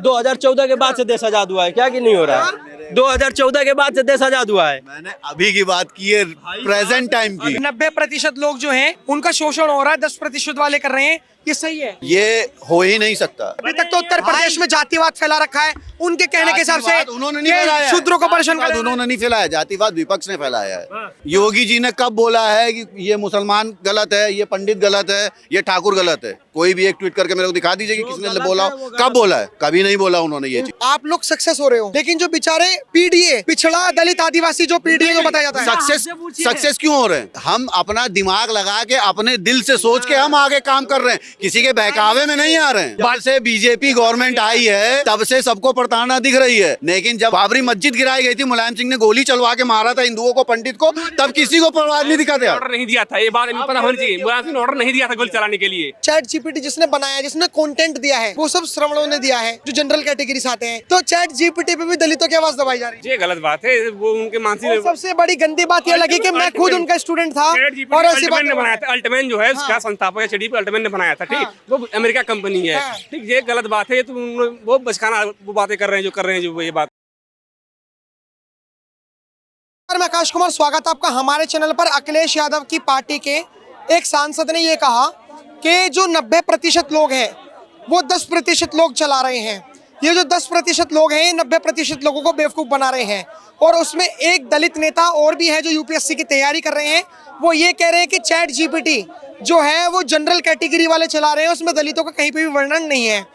2014 के बाद से देश आजाद हुआ है क्या कि नहीं हो रहा है? 2014 के बाद से देश आजाद हुआ है। मैंने अभी की बात की है, प्रेजेंट टाइम की। 90% लोग जो हैं उनका शोषण हो रहा है, 10% वाले कर रहे हैं, ये सही है? ये हो ही नहीं सकता। अभी तक तो उत्तर प्रदेश में जातिवाद फैला रखा है, उनके कहने के हिसाब से उन्होंने नहीं ये फैलाया, शूद्रों को परेशान कर रहे हैं। उन्होंने नहीं फैलाया, जातिवाद विपक्ष ने फैलाया है। योगी जी ने कब बोला है कि ये मुसलमान गलत है, ये पंडित गलत है, ये ठाकुर गलत है? कोई भी एक ट्वीट करके मेरे को दिखा दीजिए कि किसने बोला हो, कब बोला है? कभी नहीं बोला उन्होंने ये चीज। आप लोग सक्सेस हो रहे हो, लेकिन जो बेचारे पीडीए, पिछड़ा दलित आदिवासी जो पीडीए जो बताया जाता है, सक्सेस क्यों हो रहे हैं? हम अपना दिमाग लगा के अपने दिल से सोच के हम आगे काम कर रहे हैं, किसी के बहकावे में नहीं आ रहे हैं। जब से बीजेपी गवर्नमेंट आई है तब से सबको प्रताड़ना दिख रही है, लेकिन जब बाबरी मस्जिद गिराई गई थी, मुलायम सिंह ने गोली चलवा के मारा था हिंदुओं को, पंडित को, तब किसी को परवाह नहीं दिखाते। ऑर्डर नहीं दिया था, ये बात इनको पता होनी चाहिए। मुलायम सिंह ने ऑर्डर नहीं दिया था गोली चलाने के लिए। चैट जीपीटी जिसने बनाया, जिसने कंटेंट दिया है, वो सब श्रवणों ने दिया है जो जनरल कैटेगरी से आते हैं। तो चैट जीपीटी पे भी दलितों की आवाज दबाई जा रही है, ये गलत बात है। वो उनके मानसिक सबसे बड़ी गंदी बात ये लगी कि मैं खुद उनका स्टूडेंट था और ऐसी बात ने बनाया था। अल्टमैन जो है उसका संस्थापक है, चीफ अल्टमैन ने बनाया था, ठीक, वो अमेरिका कंपनी है, ठीक। ये गलत बात है, तो वो बचकाना वो बातें कर रहे हैं जो कर रहे हैं, जो ये बात। मैं आकाश कुमार, स्वागत है आपका हमारे चैनल पर। अखिलेश यादव की पार्टी के एक सांसद ने ये कहा कि जो 90% लोग हैं वो 10% लोग चला रहे हैं। ये जो 10% लोग हैं, 90% लोगों को बेवकूफ़ बना रहे हैं। और उसमें एक दलित नेता और भी है जो यूपीएससी की तैयारी कर रहे हैं, वो ये कह रहे हैं कि चैट जीपीटी जो है वो जनरल कैटेगरी वाले चला रहे हैं, उसमें दलितों का कहीं पे भी वर्णन नहीं है।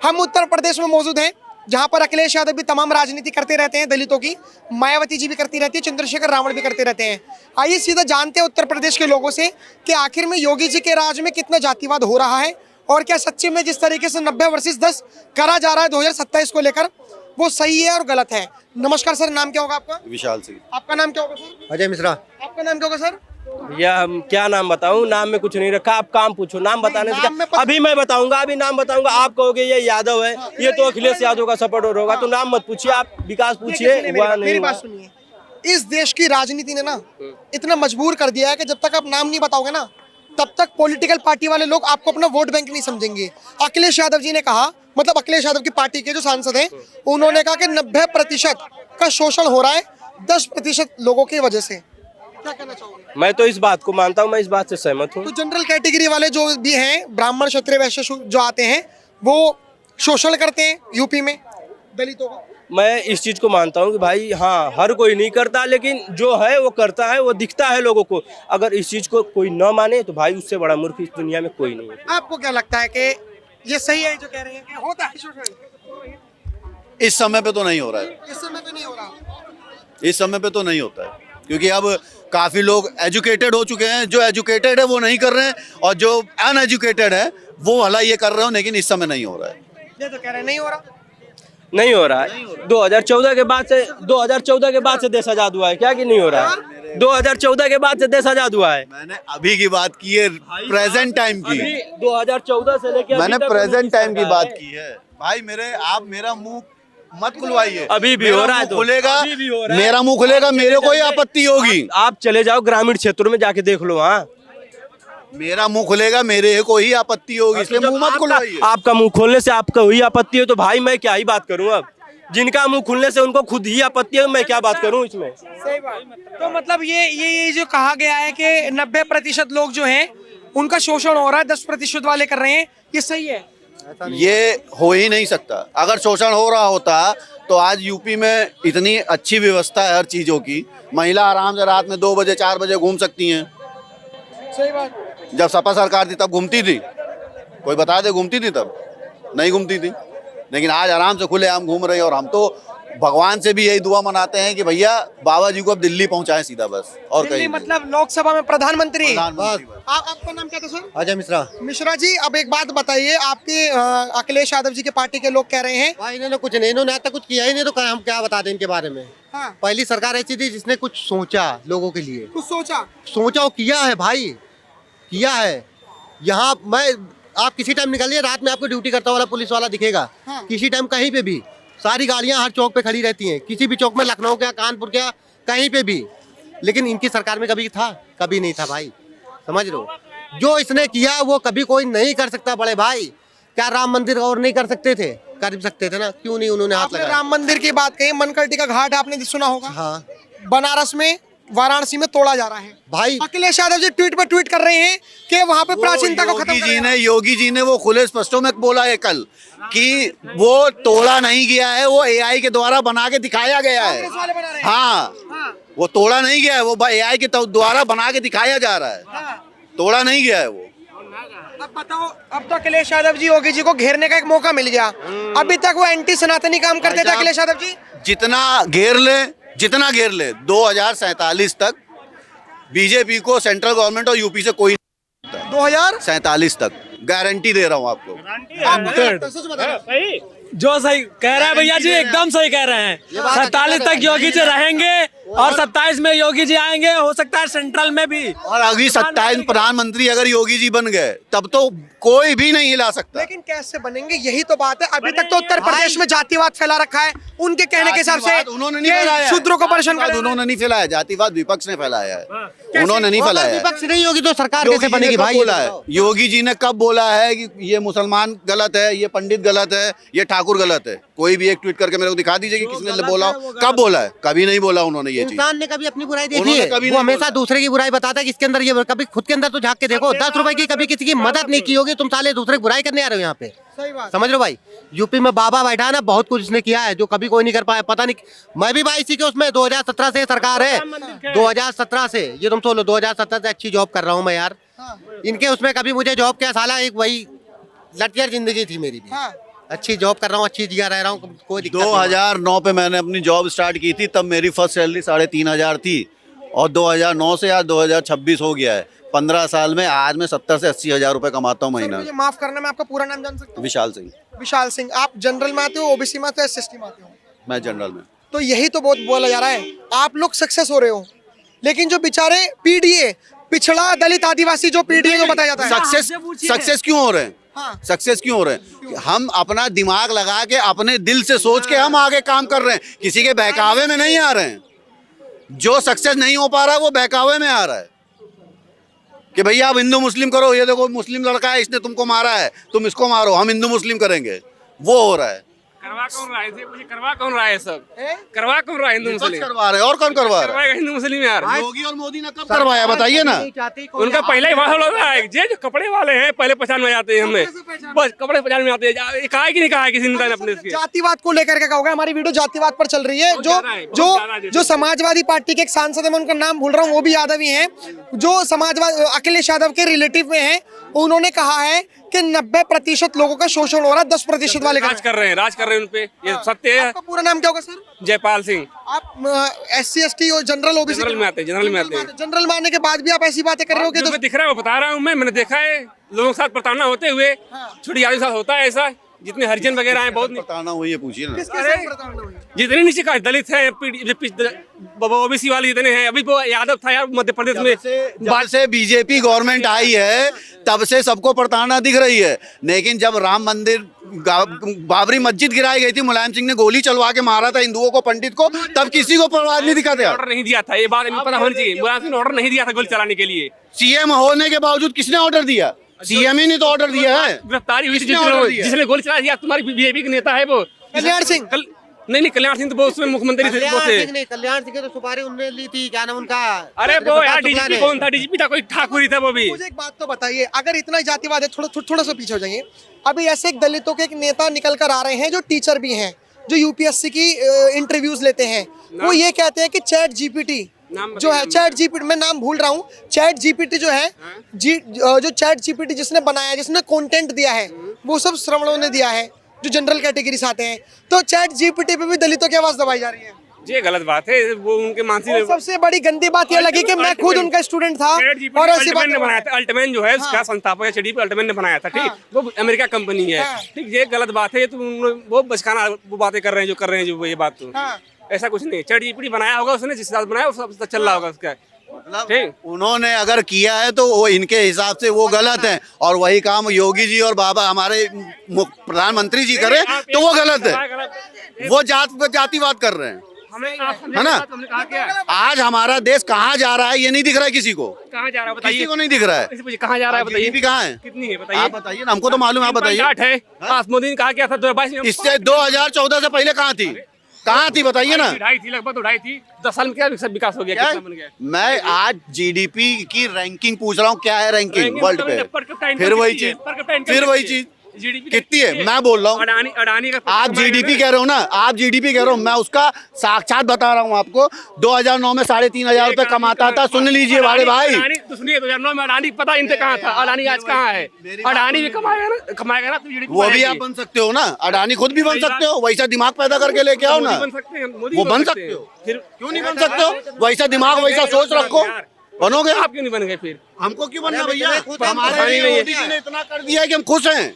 हम उत्तर प्रदेश में मौजूद हैं, जहां पर अखिलेश यादव भी तमाम राजनीति करते रहते हैं दलितों की, मायावती जी भी करती रहती है, चंद्रशेखर रावण भी करते रहते हैं। आइए सीधा जानते हैं उत्तर प्रदेश के लोगों से कि आखिर में योगी जी के राज में कितना जातिवाद हो रहा है और क्या सच्चे में जिस तरीके से 90 वर्सेस 10 करा जा रहा है 2027 को लेकर, वो सही है और गलत है। नमस्कार सर, नाम क्या होगा आपका? विशाल सिंह। आपका नाम क्या होगा सर? अजय मिश्रा। आपका नाम क्या होगा सर? या हम क्या नाम बताऊं? नाम में कुछ नहीं रखा, आप काम पूछो, नाम बताने से क्या? अभी मैं बताऊंगा, अभी नाम बताऊंगा, आप कहोगे ये यादव है, ये तो अखिलेश यादव का सपोर्टर होगा, तो नाम मत पूछिए, आप विकास पूछिए। मेरी बात सुनिए, इस देश की राजनीति ने ना इतना मजबूर कर दिया है कि जब तक आप नाम नहीं बताओगे ना, तब तक पॉलिटिकल पार्टी वाले लोग आपको अपना वोट बैंक नहीं समझेंगे। अखिलेश यादव जी ने कहा, मतलब अखिलेश यादव की पार्टी के जो सांसद हैं, उन्होंने कहा कि 90% का शोषण हो रहा है 10% लोगों की वजह से। क्या कहना चाहोगे? मैं तो इस बात को मानता हूँ, मैं इस बात से सहमत हूँ। तो जनरल कैटेगरी वाले जो भी हैं, ब्राह्मण क्षत्रिय वैश्य जो आते हैं, वो शोषण करते हैं यूपी में दलितों का। मैं इस चीज को मानता हूँ कि भाई हाँ, हर कोई नहीं करता, लेकिन जो है वो करता है, वो दिखता है लोगों को। अगर इस चीज को कोई न माने तो भाई उससे बड़ा मूर्ख इस दुनिया में कोई नहीं है। आपको क्या लगता है कि ये सही है जो कह रहे हैं कि होता है शोषण? इस समय पे तो नहीं हो रहा है, इस समय पे नहीं हो रहा। इस समय पे तो नहीं होता है, क्योंकि अब काफी लोग एजुकेटेड हो चुके हैं। जो एजुकेटेड है वो नहीं कर रहे हैं, और जो अनएजुकेटेड है वो भला ये कर रहे हो, लेकिन इस समय नहीं हो रहा है। ये तो कह रहे हैं नहीं हो रहा। नहीं हो रहा है। 2014 के बाद से देश आजाद हुआ है क्या कि नहीं हो रहा है? 2014 के बाद से देश आजाद हुआ है। मैंने अभी की बात की है, प्रेजेंट टाइम की। 2014 से लेकर मैंने प्रेजेंट टाइम की बात की है भाई। आप मेरा मुंह मत खुलवाइए। अभी भी हो रहा है, तो खुलेगा, अभी भी हो रहा है। मेरा मुंह खुलेगा, मेरे को ही आपत्ति होगी। आप चले जाओ ग्रामीण क्षेत्रों में जाके देख लो, हाँ मेरा मुंह खुलेगा, मेरे को ही आपत्ति होगी, इसलिए मुंह मत खुलवाइए। आपका मुंह खोलने से आपका हुई आपत्ति है तो भाई मैं क्या ही बात करूं? अब जिनका मुंह खुलने से उनको खुद ही आपत्ति है, मैं क्या बात करूं इसमें? सही बात। तो मतलब ये जो कहा गया है कि 90% लोग जो हैं उनका शोषण हो रहा है, 10% वाले कर रहे हैं, ये सही है? ये हो ही नहीं सकता। अगर शोषण हो रहा होता तो आज यूपी में इतनी अच्छी व्यवस्था है हर चीजों की, महिला आराम से रात में 2 बजे 4 बजे घूम सकती हैं। सही बात। जब सपा सरकार थी तब घूमती थी? कोई बता दे, घूमती थी? तब नहीं घूमती थी, लेकिन आज आराम से खुलेआम घूम रही है। और हम तो भगवान से भी यही दुआ मनाते हैं कि भैया बाबा जी को अब दिल्ली पहुंचाएं सीधा, बस और कहीं मतलब लोकसभा में प्रधानमंत्री। प्रधानमंत्री। आपका नाम क्या था सर? अजय मिश्रा। मिश्रा जी, अब एक बात बताइए, आपके अखिलेश यादव जी के पार्टी के लोग कह रहे हैं भाई इन्होंने कुछ नहीं, इन्होंने आज तक कुछ किया ही नहीं, तो हम क्या बता दें इनके बारे में। हाँ। पहली सरकार ऐसी थी जिसने कुछ सोचा लोगों के लिए, कुछ सोचा और किया है भाई, किया है। यहाँ आप किसी टाइम निकलिए, रात में आपको ड्यूटी करता वाला पुलिस वाला दिखेगा। हाँ। किसी टाइम कहीं पे भी सारी गाड़ियाँ हर चौक पे खड़ी रहती हैं, किसी भी चौक में, लखनऊ क्या, कानपुर क्या, कहीं पे भी। लेकिन इनकी सरकार में कभी था? कभी नहीं था भाई, समझ लो। जो इसने किया वो कभी कोई नहीं कर सकता बड़े भाई। क्या राम मंदिर और नहीं कर सकते थे? कर सकते थे ना, क्यों नहीं उन्होंने हाथ आपने लगाया? राम मंदिर की बात कही, मनकटी का घाट आपने सुना होगा, हाँ बनारस में, वाराणसी में तोड़ा जा रहा है। भाई, अखिलेश यादव जी ट्वीट पर ट्वीट कर रहे हैं कि वहां पे प्राचीनता को खत्म योगी जी ने वो खुले स्पष्टों में बोला है कल कि वो तोड़ा नहीं गया है, वो एआई के द्वारा बना के दिखाया गया है। कांग्रेस वाले बना रहे हैं। हाँ, वो तोड़ा नहीं गया है, वो एआई के द्वारा बना के दिखाया जा रहा है, तोड़ा नहीं गया है वो। अब बताओ, अब तो अखिलेश यादव जी योगी जी को घेरने का एक मौका मिल गया। अभी तक वो एंटी सनातनी काम करते थे अखिलेश यादव जी। जितना घेर ले 2047 तक बीजेपी को सेंट्रल गवर्नमेंट और यूपी से कोई 2047 तक गारंटी दे रहा हूँ आपको। जो सही कह रहे हैं भैया जी, एकदम सही कह रहे हैं। 47 तक योगी जी रहेंगे और 27 में योगी जी आएंगे, हो सकता है सेंट्रल में भी। और अभी 27 प्रधानमंत्री अगर योगी जी बन गए तब तो कोई भी नहीं हिला सकता। लेकिन कैसे बनेंगे, यही तो बात है। अभी तक तो उत्तर प्रदेश में जातिवाद फैला रखा है, उनके कहने के हिसाब से उन्होंने नहीं फैलाया, शूद्रों को परेशान कर उन्होंने नहीं फैलाया, जातिवाद विपक्ष ने फैलाया है, उन्होंने नहीं फैलाया। विपक्ष नहीं होगी तो सरकार योगी कैसे जी ने बनेगी कब भाई? बोला है? योगी जी ने कब बोला है कि ये मुसलमान गलत है, ये पंडित गलत है, ये ठाकुर गलत है? कोई भी एक ट्वीट करके मेरे को दिखा दीजिए कि किसने बोला हो, कब बोला है? कभी नहीं बोला उन्होंने ये चीज। इंसान ने कभी अपनी बुराई देखी उन्होंने है? कभी वो नहीं हमेशा बोला। दूसरे की बुराई बताता है कि इसके अंदर ये, कभी खुद के अंदर तो झांक के देखो। 10 रुपए की कभी किसी की मदद नहीं की होगी, तुम साले दूसरे की बुराई करने आ रहे हो यहाँ पे। सही बात। समझ लो भाई, यूपी में बाबा बैठा है ना, बहुत कुछ इसने किया है जो कभी कोई नहीं कर पाया। पता नहीं, मैं भी भाई इसी के उसमें 2017 से सरकार है, 2017 से ये तुम सोचो, 2017 से अच्छी जॉब कर रहा हूँ मैं यार। इनके उसमें कभी मुझे जॉब क्या, साला एक वही लटकर जिंदगी थी मेरी भी। अच्छी जॉब कर रहा हूँ, अच्छी जगह रह रहा हूँ, कोई दिक्कत नहीं। 2009 पे मैंने अपनी जॉब स्टार्ट की थी, तब मेरी फर्स्ट सैलरी 3,500 थी और 2009 से आज 2026 हो गया है। 15 साल में आज मैं 70 से 80 हजार रुपए कमाता हूँ महीना। मुझे माफ करना, मैं आपका पूरा नाम जान सकता हूँ? विशाल सिंह। विशाल सिंह। आप जनरल में आते हो, ओबीसी में आते हो, एसएसटी में आते हो? मैं जनरल में। तो यही तो बहुत बोला जा रहा है, आप लोग सक्सेस हो रहे हो, लेकिन जो बेचारे पीडीए, पिछड़ा दलित आदिवासी जो पीडीए जो बताया जाता है, सक्सेस क्यों हो रहे हैं? सक्सेस क्यों हो रहे हैं? हम अपना दिमाग लगा के, अपने दिल से सोच के हम आगे काम कर रहे हैं, किसी के बहकावे में नहीं आ रहे हैं। जो सक्सेस नहीं हो पा रहा है वो बहकावे में आ रहा है कि भैया आप हिंदू मुस्लिम करो, ये देखो मुस्लिम लड़का है, इसने तुमको मारा है, तुम इसको मारो, हम हिंदू मुस्लिम करेंगे। वो हो रहा है। करवा कौन रहा है? मुझे करवा कौन रहा है? सब करवा कौन रहा है? हिंदू विपक्ष मुस्लिम करवा रहे हैं, और कौन करवा रहा करवाएगा हिंदू मुस्लिम यार? है? योगी और मोदी ने कब करवाया बताइए ना। उनका पहले ही वाला लग रहा है, जो कपड़े वाले हैं पहले पहचान में जाते हैं, हमें बस कपड़े पहचान में आते हैं। कहा है कि नहीं कहा है किसी ने अपने इसके? जातिवाद को लेकर के कहोगे? हमारी वीडियो जातिवाद पर चल रही है। जो समाजवादी पार्टी के एक सांसद है, मैं उनका नाम भूल रहा हूँ, वो भी यादव ही हैं, जो समाजवादी अखिलेश यादव के रिलेटिव में हैं, उन्होंने कहा है कि 90% लोगों का शोषण हो रहा है, 10% वाले राज कर रहे हैं उन पे, ये सत्य है। आपका पूरा नाम क्या होगा सर? जयपाल सिंह। आप SC ST और जनरल ओबीसी जनरल में आते हैं, जनरल में आते हैं। जनरल मानने के बाद भी आप ऐसी बातें कर रहे हो कि जो दिख रहा है वो बता रहा हूँ मैंने देखा है लोगों के साथ प्रताड़ना होते हुए। छोटी यादव के साथ होता है ऐसा, जितने हरिजन वगैरह हैं, बहुत बताना हुई है, पूछिए ना। जितने नीचे का दलित है, ओबीसी वाले जितने हैं, अभी वो यादव था यार मध्य प्रदेश में। जब से बीजेपी गवर्नमेंट आई है तब से सबको प्रताड़ना दिख रही है, लेकिन जब राम मंदिर बाबरी मस्जिद गिराई गई थी, मुलायम सिंह ने गोली चलवा के मारा था हिंदुओं को, पंडित को, तब किसी को परवाह नहीं दिखा था। ऑर्डर नहीं दिया था, ये बात पता होनी चाहिए। मुलायम सिंह ने ऑर्डर नहीं दिया था गोली चलाने के लिए। सीएम होने के बावजूद किसने ऑर्डर दिया? सीएम ही ने तो ऑर्डर दिया है। गिरफ्तारी हुई थी जिसने गोली चला दिया, तुम्हारी बीजेपी के नेता है वो कल्याण सिंह। नहीं कल्याण सिंह तो वो उसमें मुख्यमंत्री थे। कल्याण सिंह तो सुपारी उन्होंने ली थी, क्या नाम उनका? अरे वो यार डीजीपी कौन था? डीजीपी था कोई ठाकुर ही था वो भी। मुझे एक बात तो बताइए, अगर इतना जातिवाद है, थोड़ा सा पीछे हो जाइए। अभी ऐसे एक दलितों के एक नेता निकल कर आ रहे हैं जो टीचर भी हैं, जो यूपीएससी की इंटरव्यूज लेते हैं, वो ये कहते हैं कि चैट जीपीटी जो है, चैट जीपीटी, मैं नाम भूल रहा हूँ, चैट जीपीटी जो है, जो चैट जीपीटी जिसने बनाया, जिसने कंटेंट दिया है, वो सब श्रवणों ने दिया है, जो जनरल कैटेगरी से आते हैं। तो चैट जीपीटी पे भी दलितों की आवाज दबाई जा रही है। ये गलत बात है, वो उनके मानसिक। सबसे बड़ी गंदी बात ये लगी कि मैं खुद उनका स्टूडेंट था और ऐसी बात ने बनाया था। अल्टमैन जो है उसका संस्थापक है, चीफ अल्टमैन ने बनाया था, ठीक, वो अमेरिका कंपनी है, ठीक। ये गलत बात है, वो बचकाना वो बातें कर रहे हैं जो ये बात तो ऐसा कुछ नहीं। चैट जीपीटी बनाया होगा उसने, जिस हिसाब से बनाया वो सब चल रहा होगा उसका, ठीक। उन्होंने अगर किया है तो वो इनके हिसाब से वो गलत है, और वही काम योगी जी और बाबा हमारे प्रधानमंत्री जी करे तो वो गलत है। वो जातिवाद कर रहे हैं। है ना? हमने कहा क्या है? आज हमारा देश कहाँ जा रहा है ये नहीं दिख रहा है किसी को, कहाँ जा रहा है किसी बताइए? को नहीं दिख रहा है। कहाँ जा रहा है बताइए? GDP कहाँ है? कितनी है बताइए? आप बताइए ना, हमको तो मालूम है, आप बताइए। 3.8 है। हाँ, मोदी ने कहा क्या था 2022 में? इससे 2014 से पहले कहाँ थी, कहाँ थी बताइए ना। 2.5 थी, लगभग 2.5 थी। 10 साल में क्या विकास हो गया? क्या? कितना बन गया? मैं आज जीडीपी की रैंकिंग पूछ रहा हूँ, क्या है रैंकिंग वर्ल्ड पे? फिर वही चीज, फिर वही चीज कितनी है मैं बोल रहा हूँ। अडानी का आप जीडीपी कह रहे हो ना, आप जीडीपी कह रहे हो, मैं उसका साक्षात बता रहा हूँ आपको। 2009 में 3,500 रुपए कमाता था, सुन लीजिए बड़े भाई। तो सुनिए 2009 में अडानी पता इनसे कहाँ था, अडानी आज कहाँ है? अडानी भी कमाएगा ना तो जीडीपी वो भी आप बन सकते हो ना, अडानी खुद भी बन सकते हो, वैसा दिमाग पैदा करके लेके आओ ना। बन सकते हैं, मोदी वो भी बन सकते हो, फिर क्यों नहीं बन सकते हो? वैसा दिमाग वैसा सोच रखो, बनोगे। आप क्यों नहीं बन गए फिर? हमको क्यों बनना भैया? हमारे हमारे लिए मोदी जी ने इतना कर दिया है कि हम खुश हैं।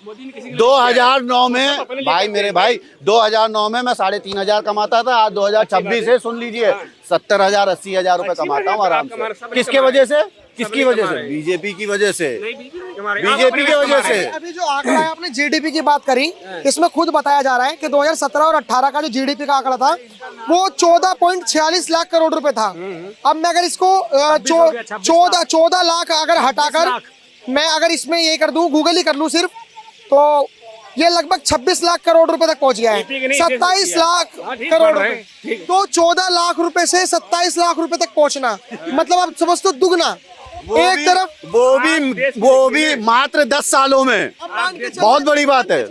2009 में भाई मेरे भाई 2009 में मैं 3,500 कमाता था, आज 2026 है, सुन लीजिए 70,000 80,000 रुपए कमाता हूँ आराम से। किसके वजह से? किसकी वजह से? बीजेपी की वजह से, बीजेपी की वजह से। अभी जो आंकड़ा है, आपने जीडीपी की बात करी, इसमें खुद बताया जा रहा है कि 2017 और 18 का जो जीडीपी का आंकड़ा था वो 14.46 लाख करोड़ रुपए था। अब मैं अगर इसको 14 लाख अगर हटाकर मैं अगर इसमें ये कर दूं, गूगल ही कर लूं सिर्फ, तो ये लगभग 26 लाख करोड़ रुपए तक पहुंच गया है। 27 लाख करोड़ रुपए, तो 14 लाख रुपए से 27 लाख रुपए तक पहुंचना, मतलब आप समझ तो दुगना। एक तरफ वो भी मात्र 10 सालों में, बहुत बड़ी बात है।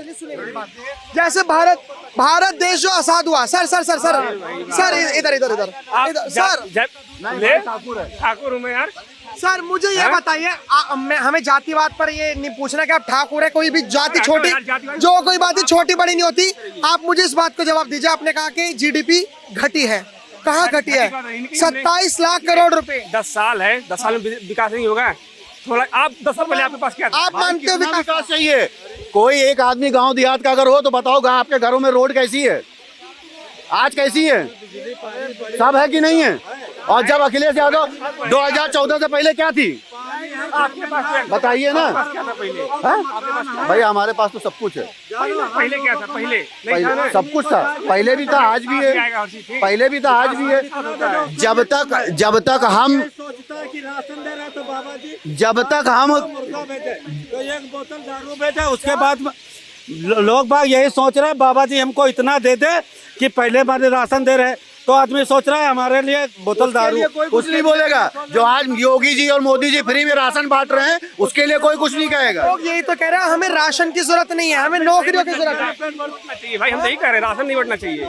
जैसे भारत देश जो आजाद हुआ, सर इधर सर ठाकुर हूँ मैं यार। सर मुझे ये बताइए, हमें जातिवाद पर ये नहीं पूछना कि आप ठाकुर है, कोई भी जाति छोटी, जो कोई बात छोटी बड़ी नहीं होती। आप मुझे इस बात को जवाब दीजिए, आपने कहा कि जीडीपी घटी है, कहाँ घटी है? 27 लाख करोड़ रुपए। 10 साल है, 10 साल में विकास नहीं होगा थोड़ा? आप 10 साल पहले आपके पास क्या था? आप मानते हो विकास चाहिए? कोई एक आदमी गांव देहात का अगर हो तो बताओ, आपके घरों में रोड कैसी है आज, कैसी है? सब है कि नहीं है? और जब अखिलेश यादव 2014 से पहले क्या थी आपके पास क्या बताइए ना। क्या था पहले? भाई हमारे पास तो सब कुछ है। पहले क्या था? पहले नहीं था ना? सब कुछ था, पहले भी था, आज भी है, पहले भी था, आज भी है। जब तक हम तो एक बोतल दारू बेचे, उसके बाद लोग बाग यही सोच रहे हैं बाबा जी हमको इतना दे दे कि पहले बार राशन दे रहे, तो आदमी सोच रहा है हमारे लिए बोतल दारू। कुछ नहीं बोलेगा। जो आज योगी जी और मोदी जी फ्री में राशन बांट रहे हैं, उसके लिए कोई कुछ नहीं कहेगा। लोग यही तो कह रहे हैं, हमें राशन की जरूरत नहीं है, हमें नौकरियों की जरूरत है। भाई हम नहीं कह रहे राशन नहीं बढ़ना चाहिए।